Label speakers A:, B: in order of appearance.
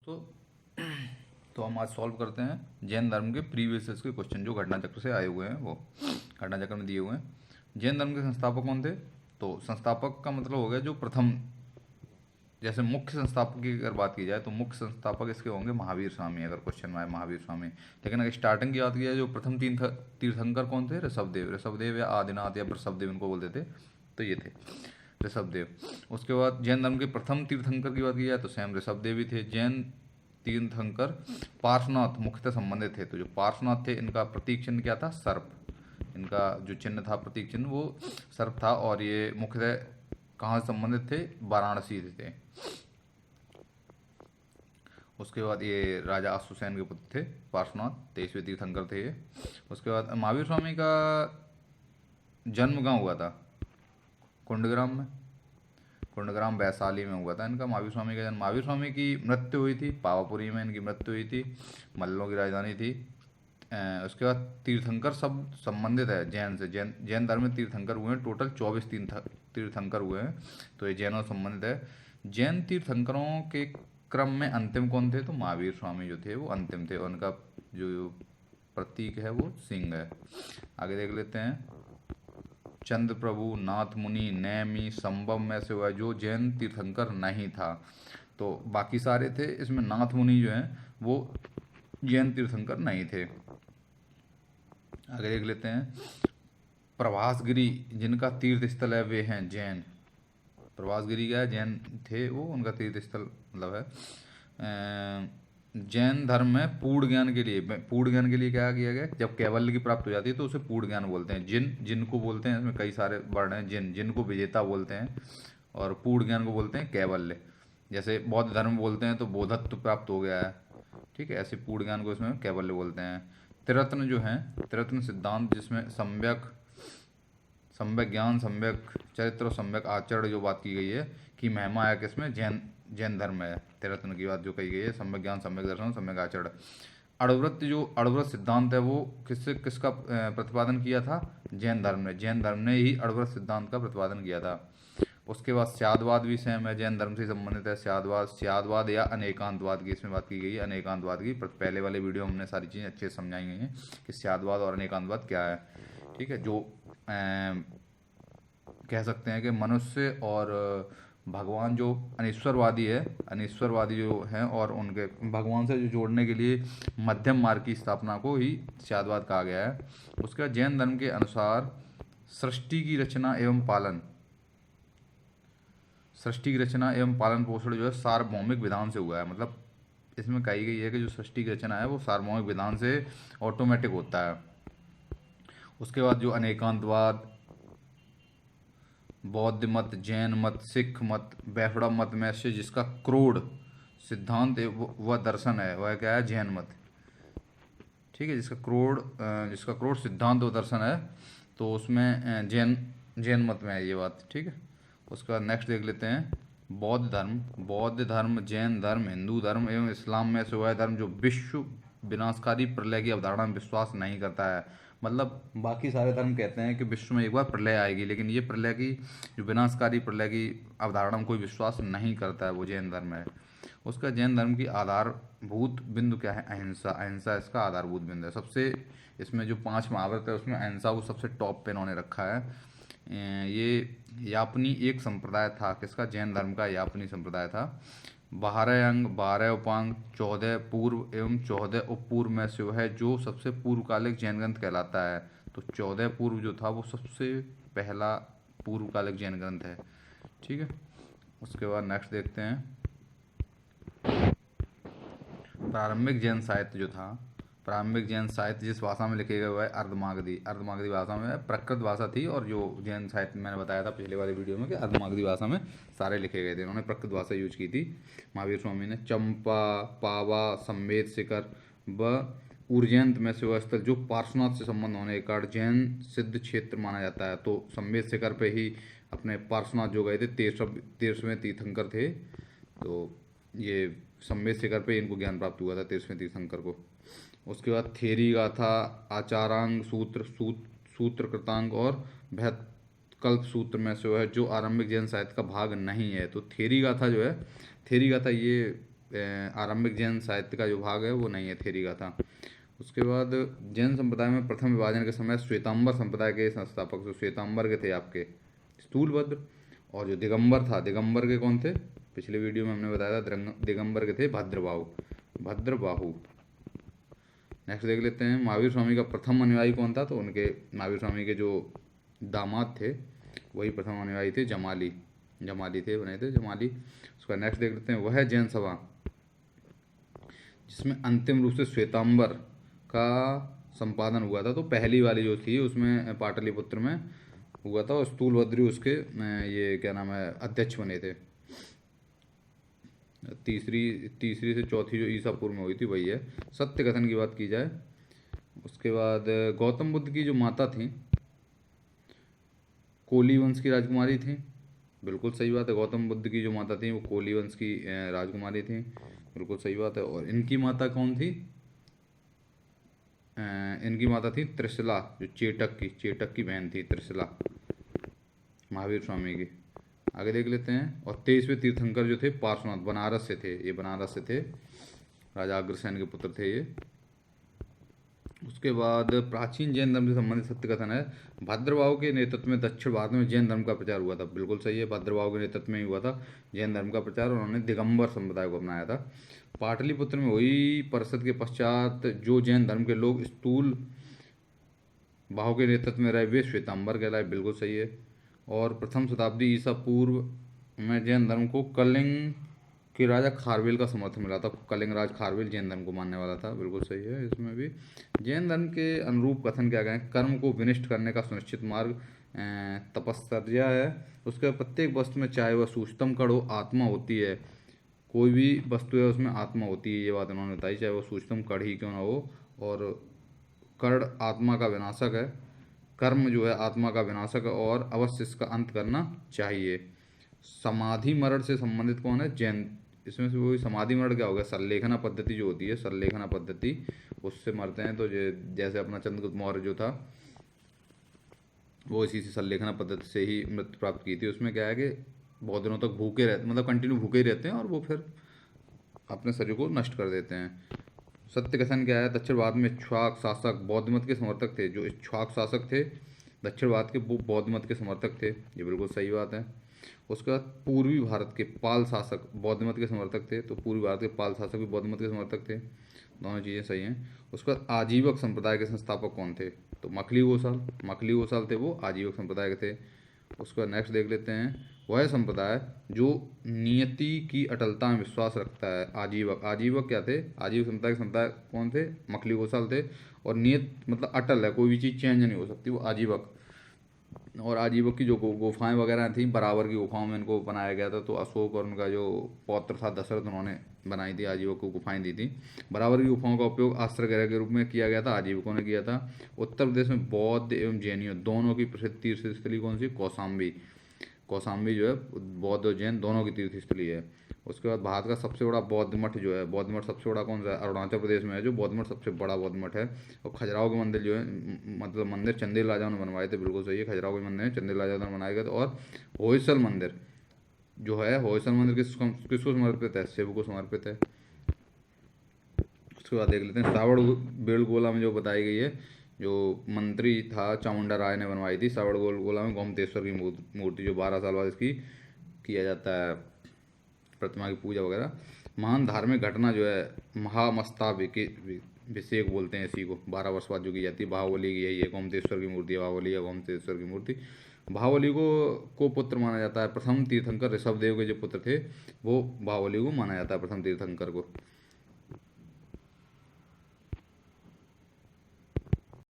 A: तो तो हम आज सॉल्व करते हैं जैन धर्म के प्रीवियस के क्वेश्चन जो घटना चक्र से आए हुए हैं, वो घटना चक्र में दिए हुए हैं। जैन धर्म के संस्थापक कौन थे? तो संस्थापक का मतलब हो गया जो प्रथम, जैसे मुख्य संस्थापक की अगर बात की जाए तो मुख्य संस्थापक इसके होंगे महावीर स्वामी, अगर क्वेश्चन में आए महावीर स्वामी। लेकिन अगर स्टार्टिंग की बात की जाए जो प्रथम तीन तीर्थंकर कौन थे? ऋषभदेव। ऋषभदेव या आदिनाथ या वृषभदेव इनको बोलते थे, तो ये थे ऋषभदेव। उसके बाद जैन धर्म के प्रथम तीर्थंकर की बात की जाए तो स्वयं ऋषभदेव ही थे। जैन तीर्थंकर पार्श्वनाथ मुख्यतः संबंधित थे। तो जो पार्श्वनाथ थे इनका प्रतीक चिन्ह क्या था? सर्प। इनका जो चिन्ह था प्रतीक चिन्ह वो सर्प था, और ये मुख्यतः कहाँ से संबंधित थे? वाराणसी से थे। उसके बाद ये राजा अश्वसेन के पुत्र थे पार्श्वनाथ, 23वें तीर्थंकर थे ये। उसके बाद महावीर स्वामी का जन्म कहाँ हुआ था? कुंडग्राम में। कुंडग्राम वैशाली में हुआ था इनका महावीर स्वामी का जन्म। महावीर स्वामी की मृत्यु हुई थी पावापुरी में, इनकी मृत्यु हुई थी, मल्लों की राजधानी थी। उसके बाद तीर्थंकर सब संबंधित है जैन से। जैन जैन धर्म में तीर्थंकर हुए हैं, टोटल 24 तीर्थंकर हुए हैं, तो ये जैनों से संबंधित है। जैन तीर्थंकरों के क्रम में अंतिम कौन थे? तो महावीर स्वामी जो थे वो अंतिम थे, और उनका जो प्रतीक है वो सिंह है। आगे देख लेते हैं। चंद्र प्रभु, नाथ मुनि, नैमी, संभव में से हुआ जो जैन तीर्थंकर नहीं था। तो बाकी सारे थे, इसमें नाथ मुनि जो हैं वो जैन तीर्थंकर नहीं थे। आगे देख लेते हैं। प्रभासगिरी जिनका तीर्थ स्थल है वे हैं जैन। प्रभासगिरी क्या है? जैन थे वो, उनका तीर्थ स्थल मतलब है। जैन धर्म में पूर्ण ज्ञान के लिए, क्या किया गया? जब कैवल्य की प्राप्ति हो जाती है तो उसे पूर्ण ज्ञान बोलते हैं। जिनको बोलते हैं, इसमें कई सारे वर्ण हैं। जिनको विजेता बोलते हैं, और पूर्ण ज्ञान को बोलते हैं कैवल्य। जैसे बौद्ध धर्म बोलते हैं तो बोधत्व प्राप्त हो गया है, ठीक है। ऐसे पूर्ण ज्ञान को इसमें कैवल्य बोलते हैं। त्रिरत्न जो हैं, त्रिरत्न सिद्धांत जिसमें सम्यक सम्यक ज्ञान, सम्यक चरित्र और सम्यक आचरण जो बात की गई है कि महिमा है किसमें? जैन धर्म में। त्रिरत्न की बात जो कही गई है, सम्यक ज्ञान, सम्यक दर्शन, सम्यक आचरण। अड़व्रत सिद्धांत है वो किसका प्रतिपादन किया था? जैन धर्म ने। जैन धर्म ने ही अड़व्रत सिद्धांत का प्रतिपादन किया था। उसके बाद स्यादवाद भी सेम है, जैन धर्म से संबंधित है। स्यादवाद या अनेकांतवाद की इसमें बात की गई है। अनेकांतवाद की पहले वाले वीडियो में हमने सारी चीज़ें अच्छे से समझाई गई हैं कि स्यादवाद और अनेकांतवाद क्या है, ठीक है। जो कह सकते हैं कि मनुष्य और भगवान जो अनिश्वरवादी है, अनिश्वरवादी जो हैं, और उनके भगवान से जो जोड़ने के लिए मध्यम मार्ग की स्थापना को ही स्यादवाद कहा गया है। उसके बाद जैन धर्म के अनुसार सृष्टि की रचना एवं पालन पोषण जो है सार्वभौमिक विधान से हुआ है। मतलब इसमें कही गई है कि जो सृष्टि की रचना है वो सार्वभौमिक विधान से ऑटोमेटिक होता है। उसके बाद जो अनेकांतवाद, बौद्ध मत, जैन मत, सिख मत, बैफड़ा मत में से जिसका क्रोड सिद्धांत वह दर्शन है, वह क्या है? जैन मत, ठीक है। जिसका क्रोड सिद्धांत व दर्शन है, तो उसमें जैन मत में है ये बात, ठीक है। उसके बाद नेक्स्ट देख लेते हैं। बौद्ध धर्म, जैन धर्म, हिंदू धर्म एवं इस्लाम में से वह धर्म जो विश्व विनाशकारी प्रलय की अवधारणा में विश्वास नहीं करता है। मतलब बाकी सारे धर्म कहते हैं कि विश्व में एक बार प्रलय आएगी, लेकिन ये प्रलय की जो विनाशकारी प्रलय की अवधारणा में कोई विश्वास नहीं करता है, वो जैन धर्म है। उसका जैन धर्म की आधारभूत बिंदु क्या है? अहिंसा। अहिंसा इसका आधारभूत बिंदु है। सबसे इसमें जो 5 महाव्रत है उसमें अहिंसा को सबसे टॉप पे इन्होंने रखा है। ये यापनी एक संप्रदाय था, किसका? जैन धर्म का यापनी संप्रदाय था। 12 अंग, 12 उपांग, 14 पूर्व एवं 14 उपपूर्व में से है जो सबसे पूर्वकालिक जैन ग्रंथ कहलाता है। तो 14 पूर्व जो था वो सबसे पहला पूर्वकालिक जैन ग्रंथ है, ठीक है। उसके बाद नेक्स्ट देखते हैं। प्रारंभिक जैन साहित्य जो था, प्रारंभिक जैन साहित्य जिस भाषा में लिखे गए हुआ है अर्धमागधी। अर्धमागधी भाषा में प्राकृत भाषा थी, और जो जैन साहित्य मैंने बताया था पिछले वाले वीडियो में कि अर्धमागधी भाषा में सारे लिखे गए थे। उन्होंने प्राकृत भाषा यूज की थी महावीर स्वामी ने। चंपा, पावा, संवेद शिखर व उर्जैंत में से वह स्थल जो पार्श्वनाथ से संबंध होने के कारण जैन सिद्ध क्षेत्र माना जाता है। तो संवेद शिखर पे ही अपने पार्श्वनाथ जो गए थे, 13वें तीर्थंकर थे, तो ये संवेद शिखर पे इनको ज्ञान प्राप्त हुआ था 13वें तीर्थंकर को। उसके बाद थेरी गाथा, आचारांग सूत्र कृतांग और कल्प सूत्र में से है जो आरंभिक जैन साहित्य का भाग नहीं है। तो थेरी गाथा जो है, थेरी गाथा ये आरंभिक जैन साहित्य का जो भाग है वो नहीं है, थ्योरी का था। उसके बाद जैन संप्रदाय में प्रथम विभाजन के समय श्वेतांबर संप्रदाय के संस्थापक जो श्वेतांबर के थे आपके स्थूलभद्र, और जो दिगंबर था, दिगंबर के कौन थे, पिछले वीडियो में हमने बताया था, दिगंबर के थे भद्रबाहु, भद्रबाहु। नेक्स्ट देख लेते हैं महावीर स्वामी का प्रथम अनुयायी कौन था, तो उनके महावीर स्वामी के जो दामाद थे वही प्रथम अनुयायी थे, जमाली, जमाली थे, बने थे जमाली। उसका नेक्स्ट देख लेते हैं, वह जैन सभा जिसमें अंतिम रूप से श्वेतांबर का संपादन हुआ था, तो पहली वाली जो थी उसमें पाटलिपुत्र में हुआ था, और स्थूलभद्री उसके ये क्या नाम है अध्यक्ष बने थे। तीसरी से चौथी जो ईसा पूर्व में हुई थी वही है। सत्य कथन की बात की जाए, उसके बाद गौतम बुद्ध की जो माता थी कोली वंश की राजकुमारी थी, बिल्कुल सही बात है। गौतम बुद्ध की जो माता थी वो कोली वंश की राजकुमारी थी, बिल्कुल सही बात है। और इनकी माता कौन थी, इनकी माता थी त्रिशला, जो चेटक की बहन थी त्रिशला, महावीर स्वामी की। आगे देख लेते हैं। और 23वें तीर्थंकर जो थे पार्श्वनाथ, बनारस से थे, ये बनारस से थे, राजा अग्रसेन के पुत्र थे ये। उसके बाद प्राचीन जैन धर्म से संबंधित सत्य कथन है, भद्रबाहु के नेतृत्व में दक्षिण भारत में जैन धर्म का प्रचार हुआ था, बिल्कुल सही है, भद्रबाहु के नेतृत्व में ही हुआ था जैन धर्म का प्रचार, उन्होंने दिगंबर संप्रदाय को अपनाया था। पाटलिपुत्र में हुई परिषद के पश्चात जो जैन धर्म के लोग स्थूल बाहु के नेतृत्व में रहे वे श्वेतांबर कहलाए, बिल्कुल सही है। और प्रथम शताब्दी ईसा पूर्व में जैन धर्म को कलिंग के राजा खारवेल का समर्थन मिला था, कलिंग राज खारवेल जैन धर्म को मानने वाला था, बिल्कुल सही है। इसमें भी जैन धर्म के अनुरूप कथन क्या गए, कर्म को विनिष्ट करने का सुनिश्चित मार्ग तपश्चर्या है। उसके प्रत्येक वस्तु में चाहे वह सूक्ष्मतम कण हो आत्मा होती है, कोई भी वस्तु है उसमें आत्मा होती है, ये बात उन्होंने बताई, चाहे वो सूक्ष्मतम कण ही क्यों ना हो। और कर्ण आत्मा का विनाशक है, कर्म जो है आत्मा का विनाशक है, और अवश्य इसका अंत करना चाहिए। समाधि मरण से संबंधित कौन है, जैन। इसमें से वही समाधि मरण क्या हो गया, संलेखना पद्धति जो होती है, संलेखना पद्धति, उससे मरते हैं। तो जैसे अपना चंद्रगुप्त मौर्य जो था वो इसी से संलेखना पद्धति से ही मृत्यु प्राप्त की थी। उसमें क्या है कि बहुत दिनों तक भूखे रहते, मतलब कंटिन्यू भूखे ही रहते हैं, और वो फिर अपने शरीर को नष्ट कर देते हैं। सत्य कथन क्या है, दक्षिण भारत में इक्ष्वाक शासक बौद्ध मत के समर्थक थे, जो इक्ष्वाक शासक थे दक्षिण भारत के वो बौद्ध मत के समर्थक थे, ये बिल्कुल सही बात है। उसके बाद पूर्वी भारत के पाल शासक बौद्ध मत के समर्थक थे, तो पूर्वी भारत के पाल शासक भी बौद्ध मत के समर्थक थे, दोनों चीज़ें सही हैं। उसके बाद आजीवक संप्रदाय के संस्थापक कौन थे, तो मखली गोसाल थे, वो आजीवक संप्रदाय के थे। उसका नेक्स्ट देख लेते हैं, वह संप्रदाय जो नियति की अटलता में विश्वास रखता है, आजीवक क्या थे, आजीवक संप्रदाय कौन थे, मखली गोसाल थे। और नियत मतलब अटल है, कोई भी चीज़ चेंज नहीं हो सकती, वो आजीवक। और आजीवक की जो गुफाएं वगैरह थी, बराबर की गुफाओं में इनको बनाया गया था, तो अशोक और उनका जो पौत्र था दशरथ, उन्होंने बनाई थी, आजीवक को गुफाएं दी थी। बराबर की गुफाओं का उपयोग आश्रय गृह के रूप में किया गया था, आजीवकों ने किया था। उत्तर प्रदेश में बौद्ध एवं जैनियों दोनों की प्रसिद्ध तीर्थ स्थली कौन सी, कौशाम्बी जो है बौद्ध और जैन दोनों की तीर्थ स्थली है। उसके बाद भारत का सबसे बड़ा बौद्ध मठ जो है, बौद्ध मठ सबसे बड़ा कौन सा है, अरुणाचल प्रदेश में है जो बौद्ध मठ सबसे बड़ा बौद्ध मठ है। और खजुराहो के मंदिर जो है, मतलब मंदिर चंदेल राजाओं ने बनवाए थे, बिल्कुल सही है, खजुराहो के मंदिर चंदेल राजाओं ने बनाए गए थे। और होयसल मंदिर जो है, होयसल मंदिर किसको समर्पित है, शिव को समर्पित है। उसके बाद देख लेते हैं सावड़ बेलगोला में जो बताई गई है, जो मंत्री था चामुंडा राय ने बनवाई थी, सावड़ बेलगोला में गोमतेश्वर की मूर्ति, जो 12 साल बाद इसकी किया जाता है प्रतिमा की पूजा वगैरह। महान धार्मिक घटना जो है महामस्ताभिषेक बोलते हैं इसी को, 12 वर्ष बाद जो की जाती है, बाहुबली की यही है, गोमतेश्वर की मूर्ति है, बाहुबली या गोमतेश्वर की मूर्ति। बाहुबली को पुत्र माना जाता है, प्रथम तीर्थंकर ऋषभदेव के जो पुत्र थे वो बाहुबली को माना जाता है प्रथम तीर्थंकर को।